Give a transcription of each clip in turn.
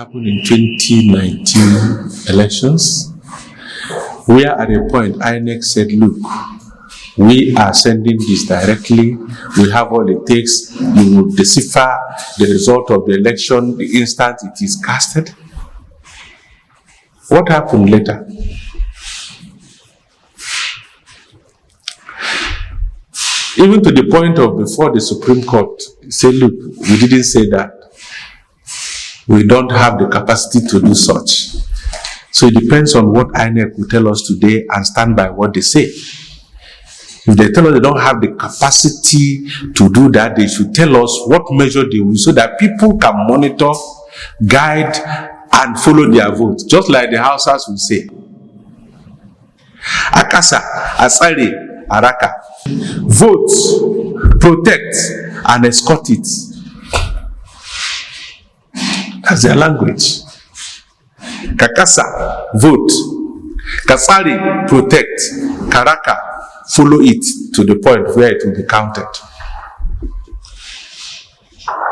happened in 2019 elections, where at a point INEC said, look, we are sending this directly, we have all it takes, you will decipher the result of the election the instant it is casted. What happened later? Even to the point of before the Supreme Court said, look, we didn't say that. We don't have the capacity to do such. So it depends on what INEC will tell us today and stand by what they say. If they tell us they don't have the capacity to do that, they should tell us what measure they will, so that people can monitor, guide, and follow their vote, just like the Hausas will say. Akasa, Asari, Araka. Vote, protect, and escort it. That's their language. Kakasa, vote. Kasari, protect. Karaka, follow it to the point where it will be counted.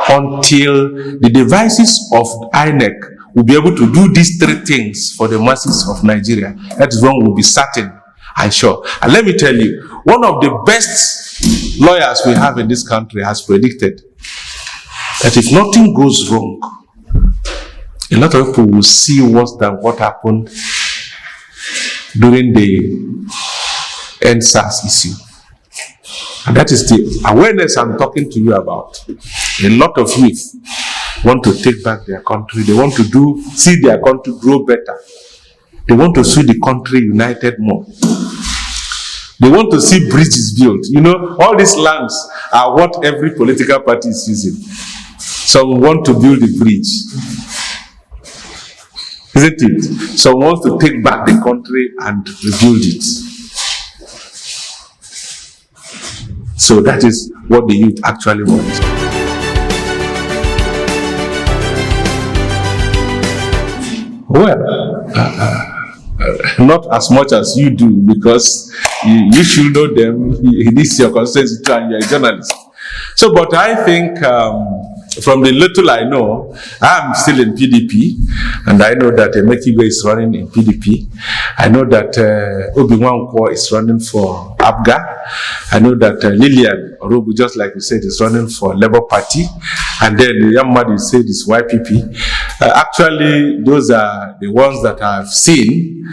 Until the devices of INEC will be able to do these three things for the masses of Nigeria, that is when we'll be certain and sure. And let me tell you, one of the best lawyers we have in this country has predicted that if nothing goes wrong, a lot of people will see worse than what happened during the EndSARS issue. And that is the awareness I'm talking to you about. A lot of youth want to take back their country. They want to see their country grow better. They want to see the country united more. They want to see bridges built. You know, all these lands are what every political party is using. Some want to build a bridge. Isn't it? Some want to take back the country and rebuild it. So that is what the youth actually want. Well, not as much as you do, because you should know them. This is your constituency too, and you're a journalist. So, but I think from the little I know, I'm still in PDP, and I know that Mekiwe is running in PDP. I know that Obi-Nwankwo is running for ABGA. I know that Lillian Orobu, just like you said, is running for Labour Party. And then the young man you said is YPP. Actually, those are the ones that I've seen,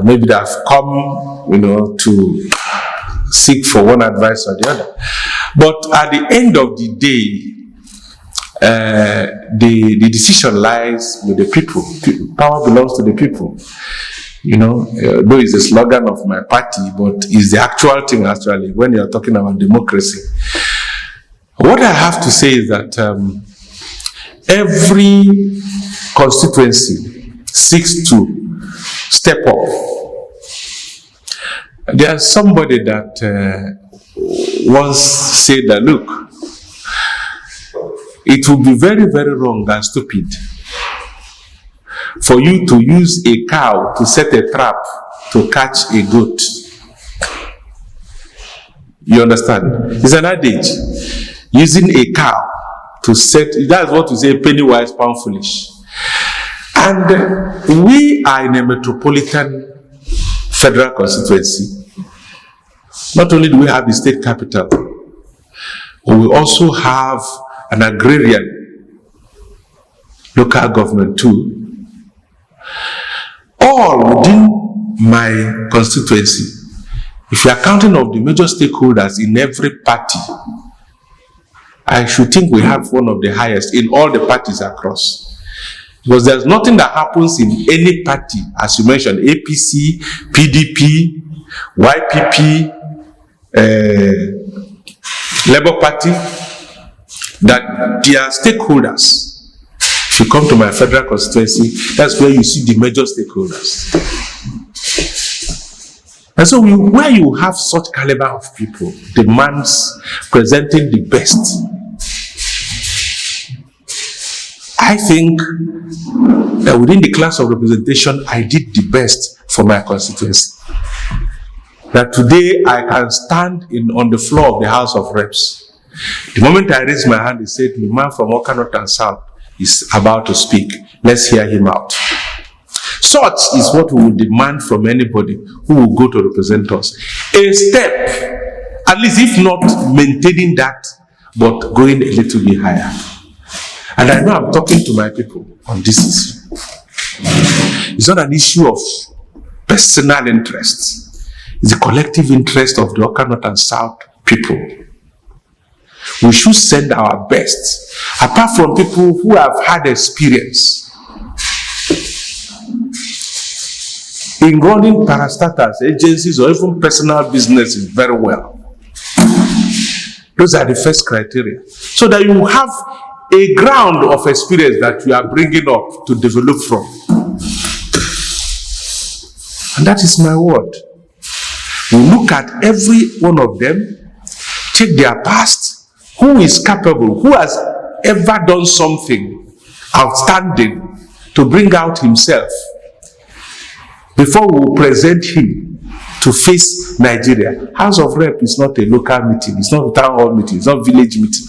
maybe that have come, you know, to seek for one advice or the other. But at the end of the day, the decision lies with the people. Power belongs to the people. You know, though it's a slogan of my party, but it's the actual thing actually when you're talking about democracy. What I have to say is that every constituency seeks to step up. There's somebody that once said that, look, it would be very, very wrong and stupid for you to use a cow to set a trap to catch a goat. You understand? It's an adage. Using a cow to set, that's what we say, penny wise, pound foolish. And we are in a metropolitan federal constituency. Not only do we have the state capital, but we also have an agrarian local government too. All within my constituency. If you are counting of the major stakeholders in every party, I should think we have one of the highest in all the parties across. Because there's nothing that happens in any party, as you mentioned, APC, PDP, YPP, Labour Party, that their stakeholders. If you come to my federal constituency, that's where you see the major stakeholders. And so where you have such caliber of people demands presenting the best. I think that within the class of representation, I did the best for my constituency. That today I can stand on the floor of the House of Reps. The moment I raised my hand, he said, the man from Oka North and South is about to speak. Let's hear him out. Such is what we will demand from anybody who will go to represent us. A step, at least if not maintaining that, but going a little bit higher. And I know I'm talking to my people on this issue. It's not an issue of personal interest. It's the collective interest of the Awka North and South people. We should send our best, apart from people who have had experience in running parastatals, agencies, or even personal businesses very well. Those are the first criteria. So that you have a ground of experience that you are bringing up to develop from. And that is my word. We look at every one of them, check their past, who is capable, who has ever done something outstanding to bring out himself, before we will present him to face Nigeria. House of Rep is not a local meeting, it's not a town hall meeting, it's not a village meeting.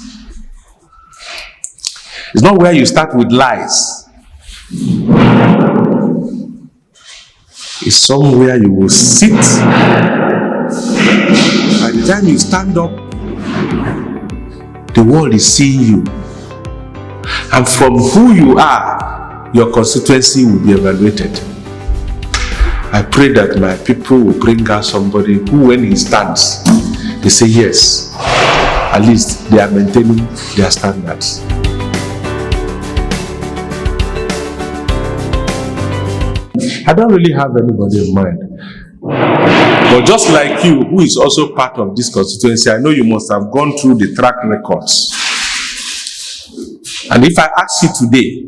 It's not where you start with lies. It's somewhere you will sit. By the time you stand up, the world is seeing you. And from who you are, your constituency will be evaluated. I pray that my people will bring out somebody who, when he stands, they say yes. At least they are maintaining their standards. I don't really have anybody in mind. But just like you, who is also part of this constituency, I know you must have gone through the track records. And if I ask you today,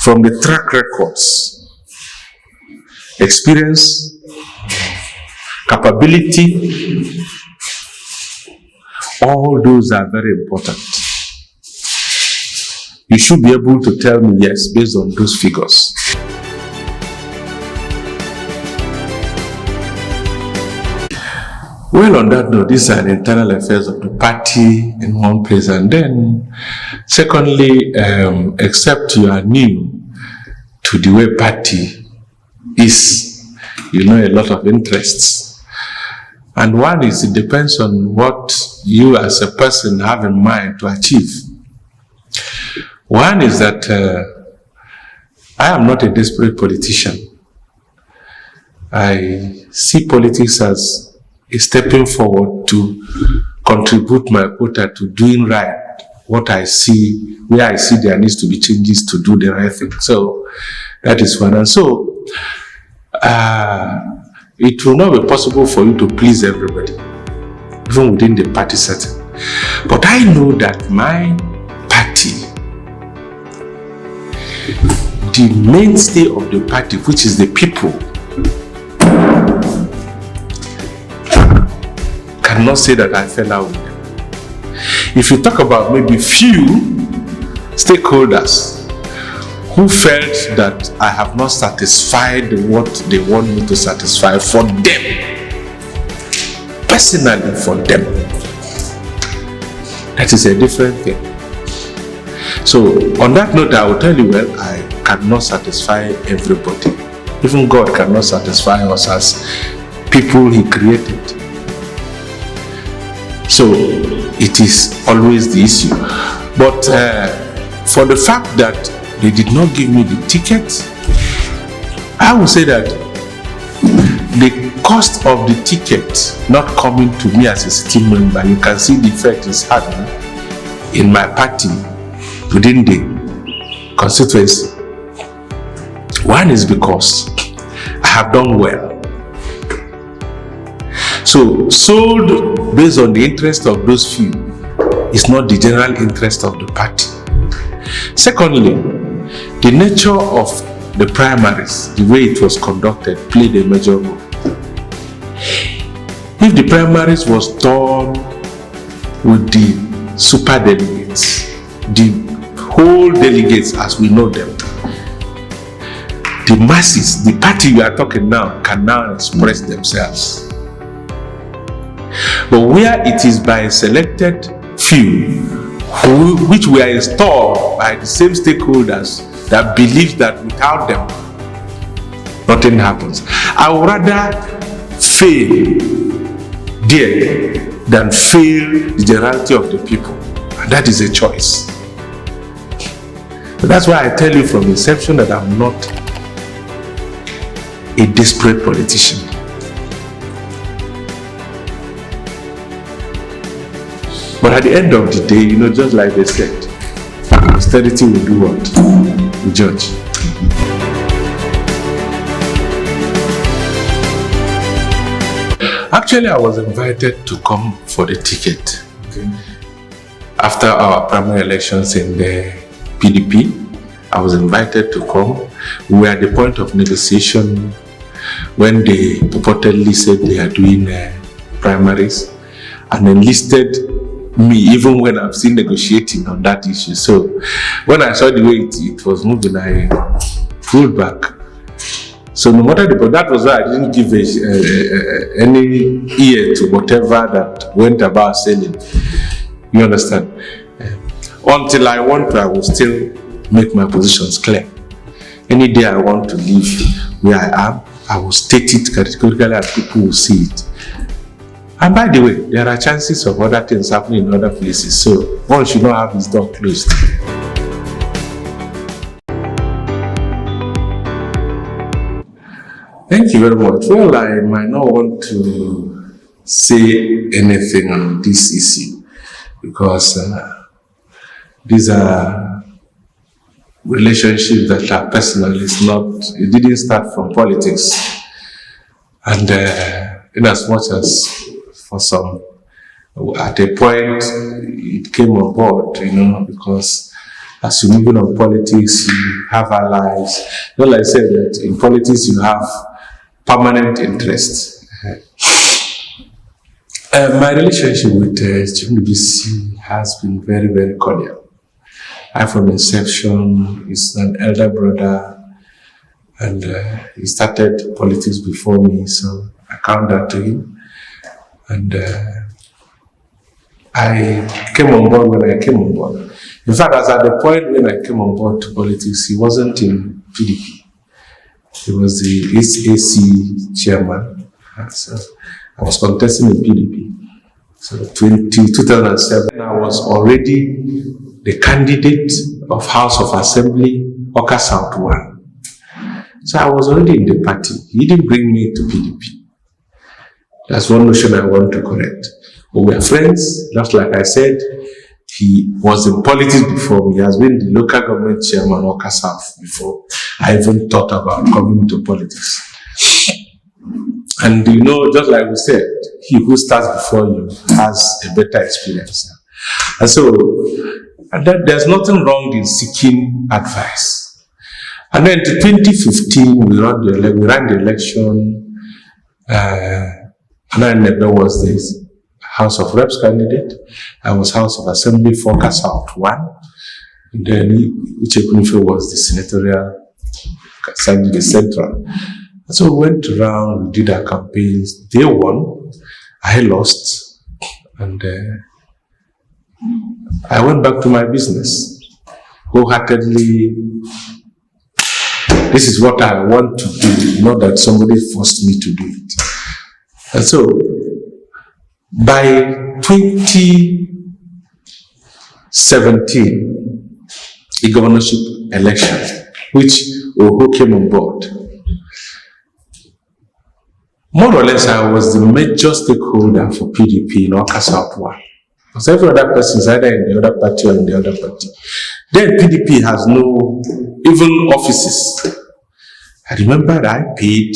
from the track records, experience, capability, all those are very important. You should be able to tell me yes based on those figures. Well, on that note, these are the internal affairs of the party in one place. And then, secondly, except you are new to the way party is, you know, a lot of interests. And one is, it depends on what you as a person have in mind to achieve. One is that I am not a desperate politician. I see politics as a stepping forward to contribute my quota to doing right what I see, where I see there needs to be changes to do the right thing. So that is one. And so it will not be possible for you to please everybody, even within the party setting. But I know that my party, the mainstay of the party, which is the people, cannot say that I fell out with them. If you talk about maybe few stakeholders who felt that I have not satisfied what they want me to satisfy for them, personally for them, that is a different thing. So on that note, I will tell you, well, I cannot satisfy everybody. Even God cannot satisfy us as people He created. So it is always the issue. But for the fact that they did not give me the ticket, I would say that the cost of the ticket not coming to me as a sitting member, you can see the effect it's having in my party within the constituency. One is because I have done well. So, sold based on the interest of those few is not the general interest of the party. Secondly, the nature of the primaries, the way it was conducted, played a major role. If the primaries was done with the super delegates, the whole delegates as we know them, the masses, the party we are talking now, can now express themselves. But where it is by a selected few which were installed by the same stakeholders that believe that without them, nothing happens. I would rather fail there than fail the generality of the people. And that is a choice. So that's why I tell you from inception that I'm not a desperate politician. But at the end of the day, just like they said, austerity will do what? Will judge. Actually, I was invited to come for the ticket. Okay. After our primary elections in the PDP, I was invited to come. We were at the point of negotiation when they purportedly said they are doing primaries and enlisted me, even when I'm still negotiating on that issue. So when I saw the way it was moving, I pulled back. So no matter the, but that was why I didn't give any ear to whatever that went about selling. You understand? Until I want to, I will still make my positions clear. Any day I want to leave where I am, I will state it categorically and people will see it. And by the way, there are chances of other things happening in other places, so one should not have his door closed. Thank you very much. Well, I might not want to say anything on this issue because these are relationships that are personal. It didn't start from politics. And in as much as for some, at a point, it came on board, because as you move on politics, you have allies. Not like I said that in politics you have permanent interest. My relationship with CHINEDU has been very, very cordial. From inception, he's an elder brother, and he started politics before me, so I count that to him. And I came on board when I came on board. In fact, as at the point when I came on board to politics, he wasn't in PDP. He was the SAC chairman. So I was contesting in PDP. So 2007, I was already the candidate of House of Assembly, Oka South 1. So I was already in the party. He didn't bring me to PDP. That's one notion I want to correct. But we are friends, just like I said. He was in politics before me. He has been the local government chairman of Oka South before I even thought about coming into politics. And just like we said, he who starts before you has a better experience. And so, there's nothing wrong in seeking advice. And then to 2015, we ran the election, and then there was this House of Reps candidate. I was House of Assembly for Oka South 1. And then Uche was the senatorial candidate central. And so we went around, we did our campaigns. They won, I lost, and I went back to my business wholeheartedly. This is what I want to do, not that somebody forced me to do it. And so, by 2017, a governorship election, which Oho came on board, more or less I was the major stakeholder for PDP in Oka South 1. Because every other person is either in the other party or in the other party. Then PDP has no even offices. I remember that I paid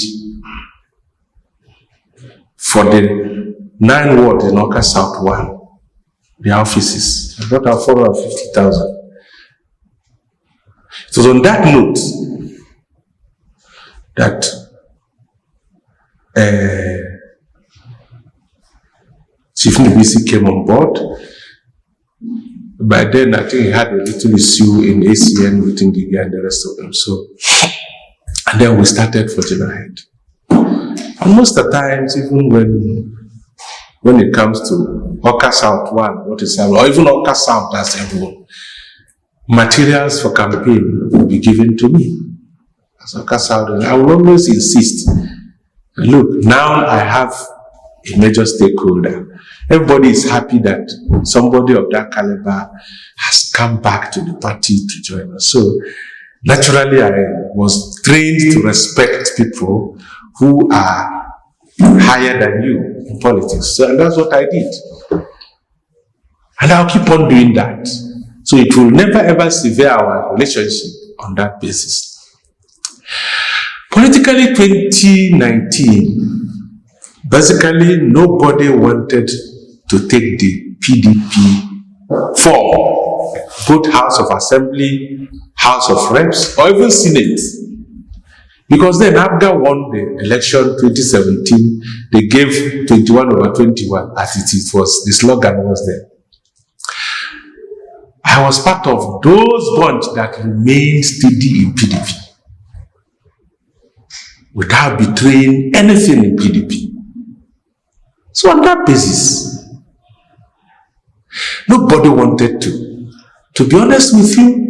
for the 9 wards in Oka South 1, their offices. I got out 450,000. It was on that note that Chief Nibisi came on board. By then, I think he had a little issue in ACN with ENGR and the rest of them. So, and then we started forging ahead. And most of the times, even when it comes to Oka South 1, what is that? Or even Oka South as everyone. Materials for campaign will be given to me as Oka South. And I will always insist. Look, now I have a major stakeholder. Everybody is happy that somebody of that caliber has come back to the party to join us. So naturally, I was trained to respect people who are higher than you in politics. So, and that's what I did. And I'll keep on doing that. So it will never ever sever our relationship on that basis. Politically, 2019, basically nobody wanted to take the PDP form, both House of Assembly, House of Reps, or even Senate. Because then ABGA won the election 2017, they gave 21/21 as it was, the slogan was there. I was part of those bunch that remained steady in PDP without betraying anything in PDP. So on that basis, nobody wanted to. To be honest with you,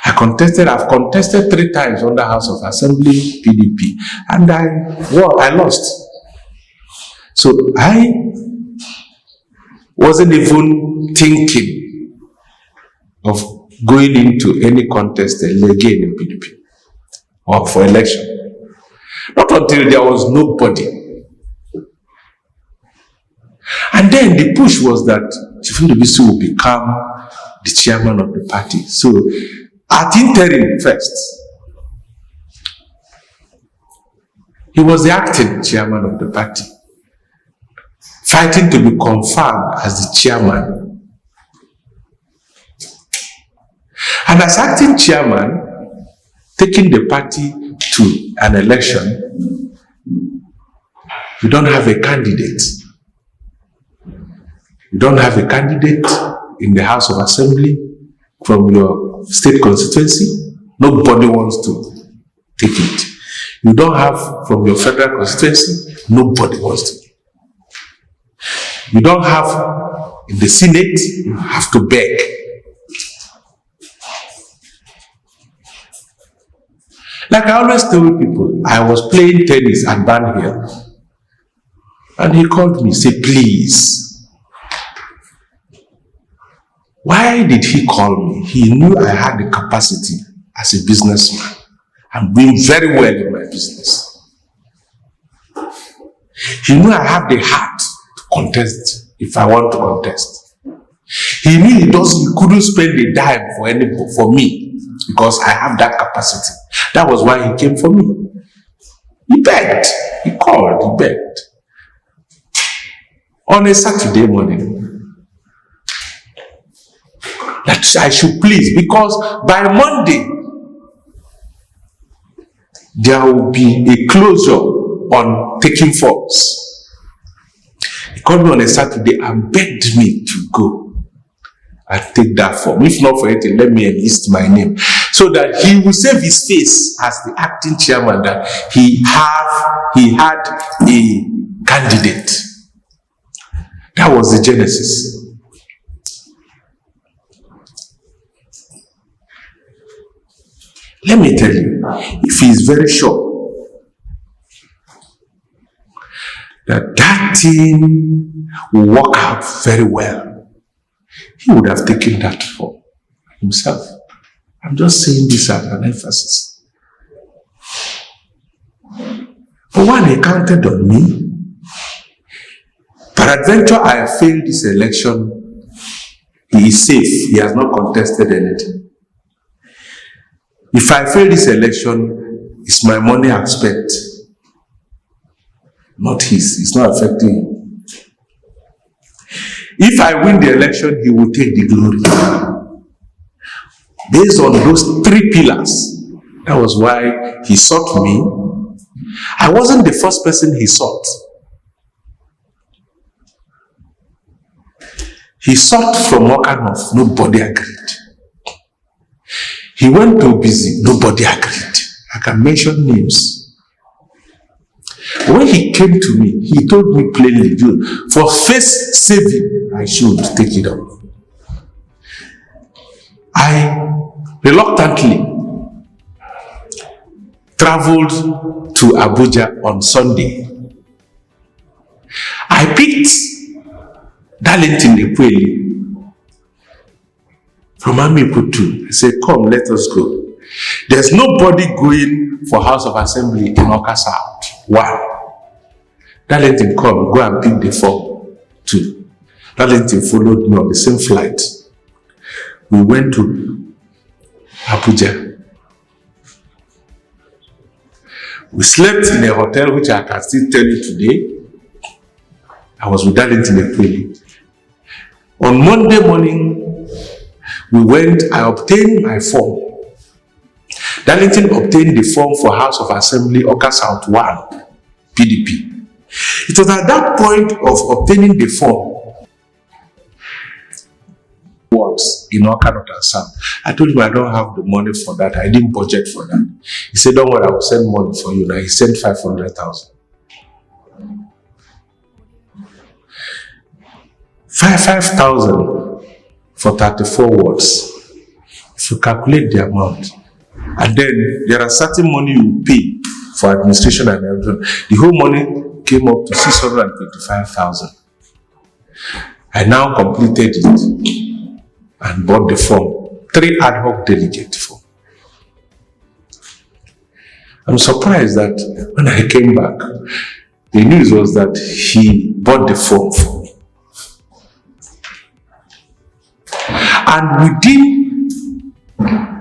I've contested 3 times on the House of Assembly, PDP, and I lost. So I wasn't even thinking of going into any contest again in PDP or for election. Not until there was nobody. And then the push was that CHINEDU will become the chairman of the party. So at interim first, he was the acting chairman of the party, fighting to be confirmed as the chairman. And as acting chairman, taking the party to an election, you don't have a candidate. You don't have a candidate in the House of Assembly from your state constituency. Nobody wants to take it. You don't have from your federal constituency. Nobody wants to. You don't have in the Senate. You have to beg. Like I always tell people, I was playing tennis at Banhill, and he called me, say, please. Why did he call me? He knew I had the capacity as a businessman. I'm doing very well in my business. He knew I have the heart to contest if I want to contest. He knew he couldn't spend a dime for me because I have that capacity. That was why he came for me. He begged, he called, he begged. On a Saturday morning, that I should please, because by Monday, there will be a closure on taking forms. He called me on a Saturday and begged me to go and take that form. If not for it, let me enlist my name. So that he will save his face as the acting chairman, that he had a candidate. That was the genesis. Let me tell you, if he is very sure that that thing will work out very well, he would have taken that for himself. I'm just saying this as an emphasis. But when he counted on me, peradventure I have failed this election, he is safe, he has not contested anything. If I fail this election, it's my money I've spent, not his. It's not affecting him. If I win the election, he will take the glory. Based on those 3 pillars, that was why he sought me. I wasn't the first person he sought. He sought from Wakanoff, nobody agreed. He went to Busy, nobody agreed. I can mention names. When he came to me, he told me plainly, for face saving, I should take it up. I reluctantly traveled to Abuja on Sunday. I picked Darlington Ekweli from Amikutu. I said, come, let us go. There's nobody going for House of Assembly in Awka South. One. Darlington, come, go and pick the form. Two. Darlington followed me on the same flight. We went to Abuja. We slept in a hotel which I can still tell you today. I was with Darlington Ekweli. On Monday morning, we went, I obtained my form. Darlington obtained the form for House of Assembly, Awka South 1, PDP. It was at that point of obtaining the form in Awka North and South. I told him I don't have the money for that. I didn't budget for that. He said, don't worry, I will send money for you. Now he sent 500,000. 5,000 for 34 wards. If you calculate the amount, and then there are certain money you pay for administration and everything. The whole money came up to 625,000. I now completed it and bought the form, 3 ad hoc delegate form. I'm surprised that when I came back, the news was that he bought the form for me. And within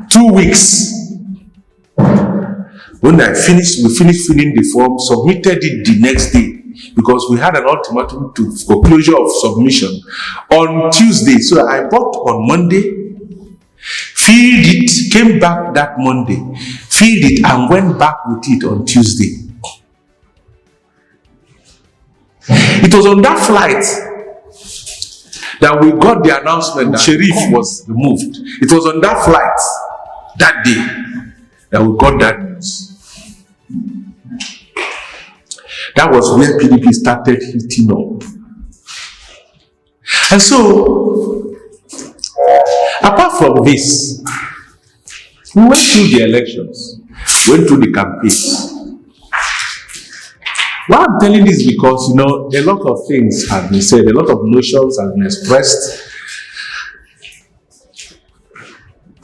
2 weeks, when we finished filling the form, submitted it the next day, because we had an ultimatum for closure of submission on Tuesday. So I bought on Monday, filled it, came back that Monday, filled it, and went back with it on Tuesday. It was on that flight that we got the announcement that Sheriff was removed. It was on that flight that day that we got that news. That was where PDP started heating up. And so, apart from this, we went through the elections, went through the campaigns. Why I'm telling this because, a lot of things have been said, a lot of notions have been expressed.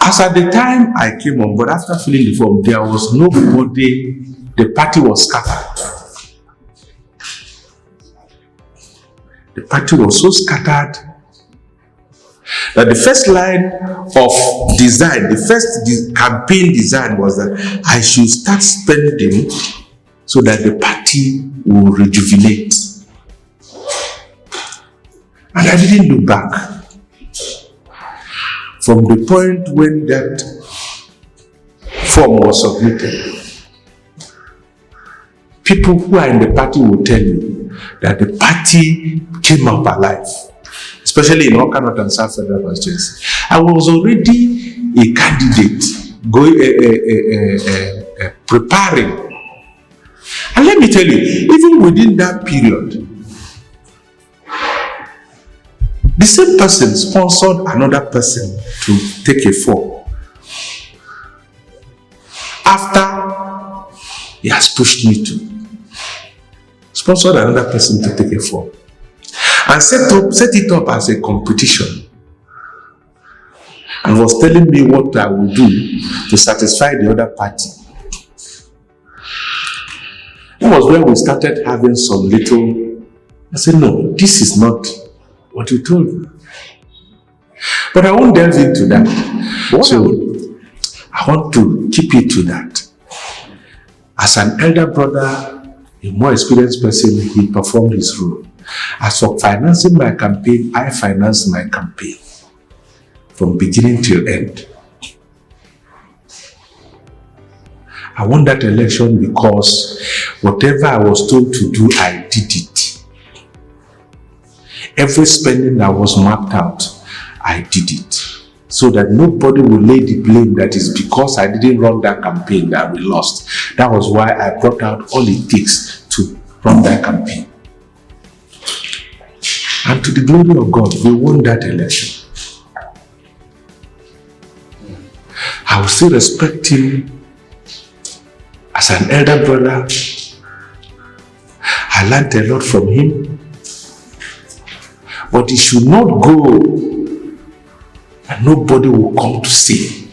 As at the time I came on board, after filling the form, there was nobody, the party was scattered. The party was so scattered that the first line of design, the first campaign design was that I should start spending so that the party will rejuvenate. And I didn't look back. From the point when that form was submitted, people who are in the party will tell you that the party came up alive, especially in Awka North and South Federal Constituency. I was already a candidate, preparing. And let me tell you, even within that period, the same person sponsored another person to take a form after he has pushed me to. Sponsored another person to take a form and set it up as a competition, and was telling me what I would do to satisfy the other party. That was when we started having some little. I said, no, this is not what you told me. But I won't delve into that. So I want to keep it to that. As an elder brother, a more experienced person, he performed his role. As for financing my campaign, I financed my campaign from beginning till end. I won that election because whatever I was told to do, I did it. Every spending that was mapped out, I did it. So that nobody will lay the blame that is because I didn't run that campaign that we lost. That was why I brought out all it takes to run that campaign. And to the glory of God, we won that election. I will still respect him as an elder brother. I learned a lot from him. But it should not go and nobody will come to say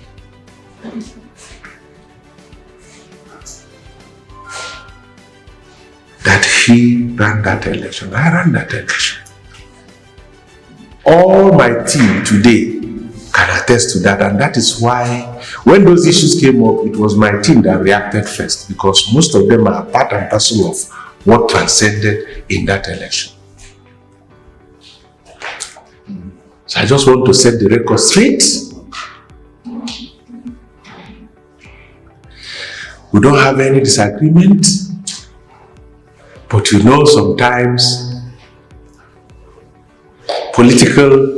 that he ran that election. I ran that election. All my team today can attest to that, and that is why when those issues came up, it was my team that reacted first, because most of them are part and parcel of what transcended in that election. So I just want to set the record straight. We don't have any disagreement, but you know, sometimes political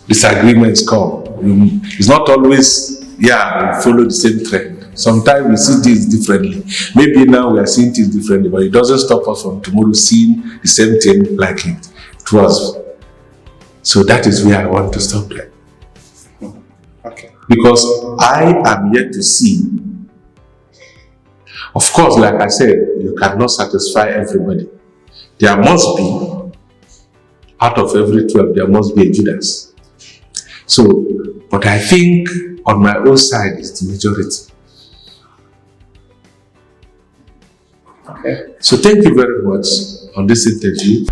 disagreements come. It's not always, we follow the same trend. Sometimes we see things differently. Maybe now we are seeing things differently, but it doesn't stop us from tomorrow seeing the same thing like it was. So that is where I want to stop there. Okay. Because I am yet to see. Of course, like I said, you cannot satisfy everybody. There must be, out of every 12, there must be a Judas. So, but I think on my own side is the majority. Okay. So thank you very much on this interview.